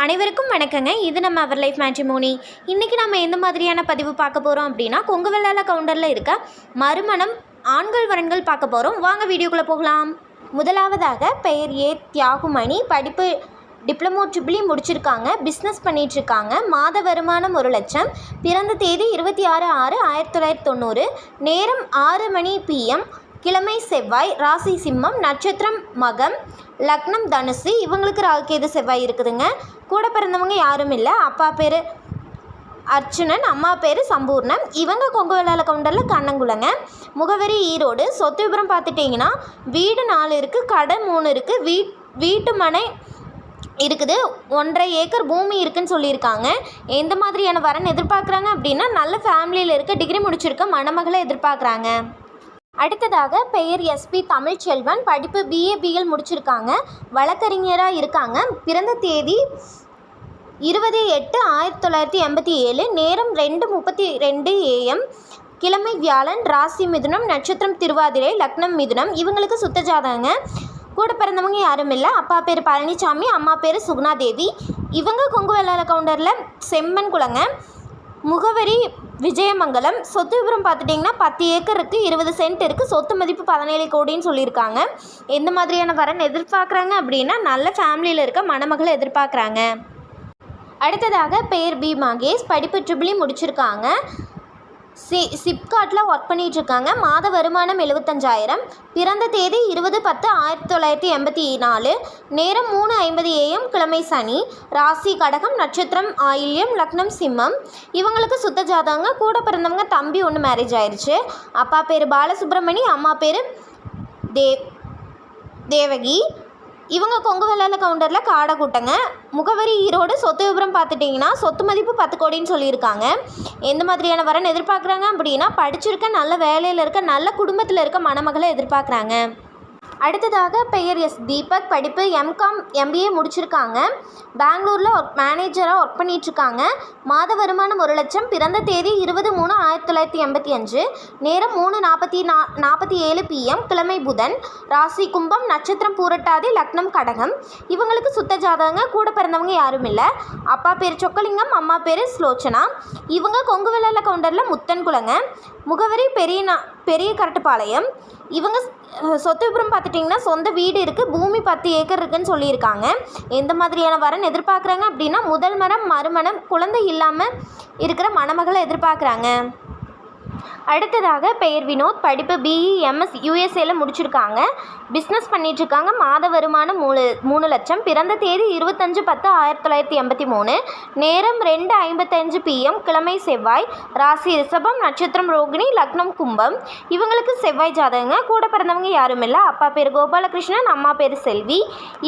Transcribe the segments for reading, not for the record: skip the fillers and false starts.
அனைவருக்கும் வணக்கங்க. இது நம்ம அவர் லைஃப் மேட்ரிமோனி. இன்றைக்கி நம்ம எந்த மாதிரியான பதிவு பார்க்க போகிறோம் அப்படின்னா, கொங்கு வெள்ளாள கவுண்டரில் இருக்க மறுமணம் ஆண்கள் வரன்கள் பார்க்க போகிறோம். வாங்க வீடியோக்குள்ளே போகலாம். முதலாவதாக பெயர் ஏ தியாகுமணி. படிப்பு டிப்ளமோ ட்ரிபிள் முடிச்சிருக்காங்க. பிஸ்னஸ் பண்ணிகிட்ருக்காங்க. மாத வருமானம் 1,00,000. பிறந்த தேதி 26/6/1990. நேரம் 6 மணி PM. கிழமை செவ்வாய். ராசி சிம்மம். நட்சத்திரம் மகம். லக்னம் தனுசு. இவங்களுக்கு ராகுகேது செவ்வாய் இருக்குதுங்க. கூட பிறந்தவங்க யாரும் இல்லை. அப்பா பேர் அர்ச்சுனன், அம்மா பேர் சம்பூர்ணம். இவங்க கொங்கு வெள்ளாள கவுண்டரில் கண்ணங்குளங்க. முகவரி ஈரோடு. சொத்து விபரம் பார்த்துட்டிங்கன்னா வீடு 4 இருக்குது, கடை 3 இருக்குது, வீட்டு மனை இருக்குது, 1.5 ஏக்கர் பூமி இருக்குதுன்னு சொல்லியிருக்காங்க. எந்த மாதிரியான வரன் எதிர்பார்க்குறாங்க அப்படின்னா, நல்ல ஃபேமிலியில் இருக்க டிகிரி முடிச்சிருக்க மணமகளை எதிர்பார்க்குறாங்க. அடுத்ததாக பெயர் SP தமிழ்ச்செல்வன். படிப்பு BA BL முடிச்சிருக்காங்க. வழக்கறிஞராக இருக்காங்க. பிறந்த தேதி 20/8/1987. நேரம் 2:32 AM. கிழமை வியாழன். ராசி மிதுனம். நட்சத்திரம் திருவாதிரை. லக்னம் மிதுனம். இவங்களுக்கு சுத்த ஜாதகங்க. கூட பிறந்தவங்க யாரும் இல்லை. அப்பா பேர் பழனிசாமி, அம்மா பேர் சுகுணாதேவி. இவங்க கொங்கு வெள்ளாள கவுண்டரில் செம்மன் குளங்க. முகவரி விஜயமங்கலம். சொத்து விவரம் பார்த்துட்டிங்கன்னா 10 ஏக்கர் இருக்குது, 20 சென்ட் இருக்குது, சொத்து மதிப்பு 17 கோடின்னு சொல்லியிருக்காங்க. எந்த மாதிரியான வரன் எதிர்பார்க்குறாங்க அப்படின்னா, நல்ல ஃபேமிலியில் இருக்க மணமகளை எதிர்பார்க்குறாங்க. அடுத்ததாக பெயர் B மகேஷ். படிப்பு ட்ரிபிள் முடிச்சிருக்காங்க. சிப்காட்டில் ஒர்க் பண்ணிகிட்ருக்காங்க. மாத வருமானம் 75,000. பிறந்த தேதி 20/10/1984. நேரம் 3:50 AM. கிழமை சனி. ராசி கடகம். நட்சத்திரம் ஆயில்யம். லக்னம் சிம்மம். இவங்களுக்கு சுத்த ஜாதகங்க. கூட பிறந்தவங்க தம்பி ஒன்று மேரேஜ் ஆயிடுச்சு. அப்பா பேர் பாலசுப்ரமணி, அம்மா பேர் தேவகி. இவங்க கொங்கு வெள்ளாள கவுண்டரில் காடை கூட்டங்க. முகவரி ஈரோடு. சொத்து விவரம் பார்த்துட்டிங்கன்னா சொத்து மதிப்பு 10 கோடின்னு சொல்லியிருக்காங்க. எந்த மாதிரியான வரன் எதிர்பார்க்குறாங்க அப்படின்னா, படிச்சிருக்க, நல்ல வேலையில் இருக்க, நல்ல குடும்பத்தில் இருக்க மணமகளை எதிர்பார்க்குறாங்க. அடுத்ததாக பெயர் S தீபக். படிப்பு MCom MBA முடிச்சிருக்காங்க. பெங்களூரில் மேனேஜராக ஒர்க் பண்ணிகிட்ருக்காங்க. மாத வருமானம் 1,00,000. பிறந்த தேதி 20/3/1985. நேரம் 3:47 PM. கிழமை புதன். ராசி கும்பம். நட்சத்திரம் பூரட்டாதி. லக்னம் கடகம். இவங்களுக்கு சுத்த ஜாதகங்க. கூட பிறந்தவங்க யாரும் இல்லை. அப்பா பேர் சொக்கலிங்கம், அம்மா பேர் ஸ்லோச்சனா. இவங்க கொங்கு வெள்ளாள கவுண்டரில் முத்தன் குளங்க. முகவரி பெரிய கரட்டுப்பாளையம். இவங்க சொத்து விபரம் பார்த்துட்டிங்கன்னா சொந்த வீடு இருக்குது, பூமி 10 ஏக்கர் இருக்குதுன்னு சொல்லியிருக்காங்க. எந்த மாதிரியான வரன் எதிர்பார்க்குறாங்க அப்படின்னா, முதல் மனம் மறுமணம், குழந்தை இல்லாமல் இருக்கிற மணமகளை எதிர்பார்க்குறாங்க. அடுத்ததாக பெயர் வினோத். படிப்பு BE MS USAல முடிச்சிருக்காங்க. பிஸ்னஸ் பண்ணிகிட்ருக்காங்க. மாத வருமானம் 3,00,000. பிறந்த தேதி 25/10/1983. நேரம் 2:55 PM. கிழமை செவ்வாய். ராசி ரிஷபம். நட்சத்திரம் ரோகிணி. லக்னம் கும்பம். இவங்களுக்கு செவ்வாய் ஜாதகங்க. கூட பிறந்தவங்க யாரும் இல்லை. அப்பா பேர் கோபாலகிருஷ்ணன், அம்மா பேர் செல்வி.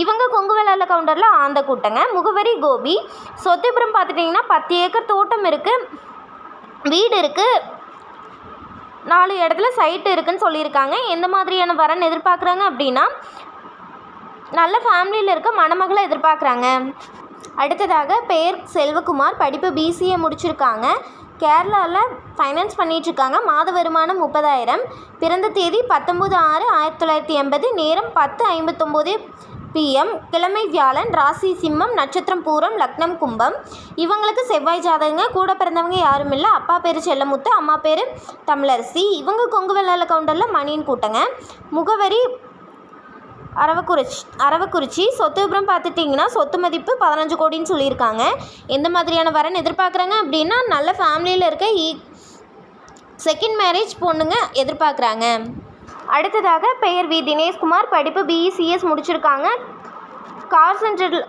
இவங்க கொங்கு வெள்ளாள கவுண்டரில் ஆந்த கூட்டங்க. முகவரி கோபி. சொத்துப்புறம் பார்த்துட்டிங்கன்னா 10 ஏக்கர் தோட்டம் இருக்குது, வீடு இருக்குது, 4 இடத்துல சைட்டு இருக்குதுன்னு சொல்லியிருக்காங்க. எந்த மாதிரியான வரன் எதிர்பார்க்குறாங்க அப்படின்னா, நல்ல ஃபேமிலியில் இருக்க மணமகளை எதிர்பார்க்குறாங்க. அடுத்ததாக பெயர் செல்வகுமார். படிப்பு BCA முடிச்சிருக்காங்க. கேரளாவில் ஃபைனான்ஸ் பண்ணிகிட்ருக்காங்க. மாத வருமானம் 30,000. பிறந்த தேதி 19/6/1980. நேரம் 10:59 PM. கிழமை வியாழன். ராசி சிம்மம். நட்சத்திரம் பூரம். லக்னம் கும்பம். இவங்களுக்கு செவ்வாய் ஜாதகங்க. கூட பிறந்தவங்க யாரும் இல்லை. அப்பா பேர் செல்லமுத்து, அம்மா பேர் தமிழரசி. இவங்க கொங்கு வெள்ளாள கவுண்டரில் மணியின் கூட்டங்க. முகவரி அரவக்குறிச்சி. சொத்து விபரம் பார்த்துட்டிங்கன்னா சொத்து மதிப்பு 15 கோடின்னு சொல்லியிருக்காங்க. எந்த மாதிரியான வரன் எதிர்பார்க்குறாங்க அப்படின்னா, நல்ல ஃபேமிலியில் இருக்க செகண்ட் மேரேஜ் பொண்ணுங்க எதிர்பார்க்குறாங்க. அடுத்ததாக பெயர் V தினேஷ்குமார். படிப்பு BE CS முடிச்சிருக்காங்க.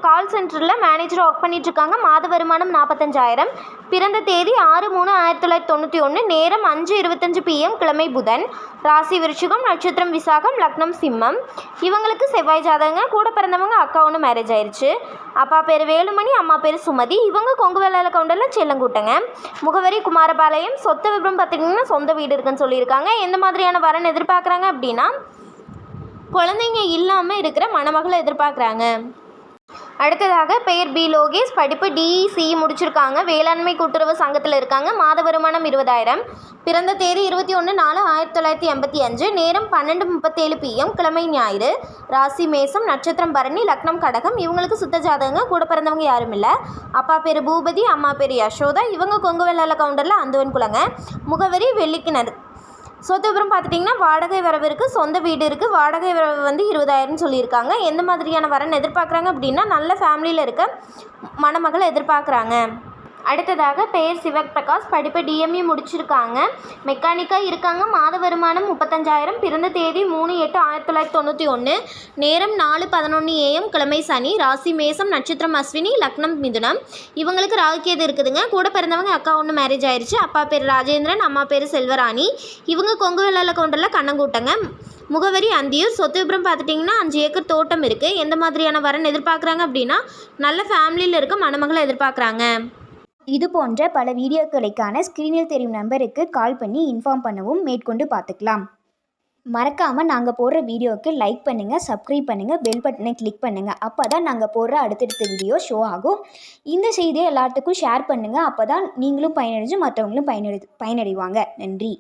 கால் சென்டரில் மேனேஜராக ஒர்க் பண்ணிகிட்ருக்காங்க. மாத வருமானம் 45,000. பிறந்த தேதி 6/3/1991. நேரம் 5:25 PM. கிழமை புதன். ராசி விருச்சிகம். நட்சத்திரம் விசாகம். லக்னம் சிம்மம். இவங்களுக்கு செவ்வாய் ஜாதகங்க. கூட பிறந்தவங்க அக்கா ஒன்று மேரேஜ் ஆயிடுச்சு. அப்பா பேர் வேலுமணி, அம்மா பேர் சுமதி. இவங்க கொங்கு வெள்ளாள கவுண்டரில் செல்லங்கூட்டங்க. முகவரி குமாரபாளையம். சொத்து விபரம் பார்த்திங்கன்னா சொந்த வீடு இருக்குன்னு சொல்லியிருக்காங்க. எந்த மாதிரியான வரன் எதிர்பார்க்குறாங்க அப்படின்னா, குழந்தைங்க இல்லாமல் இருக்கிற மணமகளை எதிர்பார்க்குறாங்க. அடுத்ததாக பெயர் பி லோகேஷ், படிப்பு டிஇசி முடிச்சிருக்காங்க, வேளாண்மை கூட்டுறவு சங்கத்தில் இருக்காங்க, மாத வருமானம் 20,000, பிறந்த தேதி 21/4/1985, நேரம் 12:37 PM, கிழமை ஞாயிறு, ராசி மேசம், நட்சத்திரம் பரணி, லக்னம் கடகம். இவங்களுக்கு சுத்த ஜாதகங்க, கூட பிறந்தவங்க யாரும் இல்லை. அப்பா பேர் பூபதி, அம்மா பேர் யசோதா. இவங்க கொங்கு வெள்ளாள கவுண்டரில் அந்துவன் குலங்க. முகவரி வெள்ளிக்கிணறு. சொத்து விவரம் பார்த்துட்டிங்கன்னா வாடகை வரவு இருக்குது, சொந்த வீடு இருக்குது. வாடகை வரவு வந்து 20,000 சொல்லியிருக்காங்க. எந்த மாதிரியான வரன் எதிர்பார்க்குறாங்க அப்படின்னா நல்ல ஃபேமிலியில் இருக்க மணமகளை எதிர்பார்க்குறாங்க. அடுத்ததாக பெயர் சிவபிரகாஷ், படிப்பு டிஎம்இ முடிச்சிருக்காங்க, மெக்கானிக்காக இருக்காங்க, மாத வருமானம் 35,000, பிறந்த தேதி 3/8/1991, நேரம் 4:11 AM, கிழமை சனி, ராசி மேசம், நட்சத்திரம் அஸ்வினி, லக்னம் மிதுனம். இவங்களுக்கு ராகுகேது இருக்குதுங்க. கூட பிறந்தவங்க அக்கா ஒன்று மேரேஜ் ஆயிடுச்சு. அப்பா பேர் ராஜேந்திரன், அம்மா பேர் செல்வராணி. இவங்க கொங்கு வெள்ளாள கவுண்டரில் கண்ணங்கூட்டங்க. முகவரி அந்தியூர். சொத்து விபரம் பார்த்துட்டிங்கன்னா 5 ஏக்கர் தோட்டம் இருக்குது. எந்த மாதிரியான வரன் எதிர்பார்க்குறாங்க அப்படின்னா நல்ல ஃபேமிலியில் இருக்க மணமகளை எதிர்பார்க்குறாங்க. இது போன்ற பல வீடியோக்களுக்கான ஸ்க்ரீனில் தெரியும் நம்பருக்கு கால் பண்ணி இன்ஃபார்ம் பண்ணவும் மேற்கொண்டு பார்த்துக்கலாம். மறக்காமல் நாங்கள் போடுற வீடியோவுக்கு லைக் பண்ணுங்கள், சப்ஸ்கிரைப் பண்ணுங்கள், பெல் பட்டனை கிளிக் பண்ணுங்கள். அப்போ தான் நாங்கள் போடுற அடுத்தடுத்த வீடியோ ஷோ ஆகும். இந்த செய்தியை எல்லாத்துக்கும் ஷேர் பண்ணுங்கள். அப்போ தான் நீங்களும் பயனடைஞ்சு மற்றவங்களும் பயனடைவாங்க. நன்றி.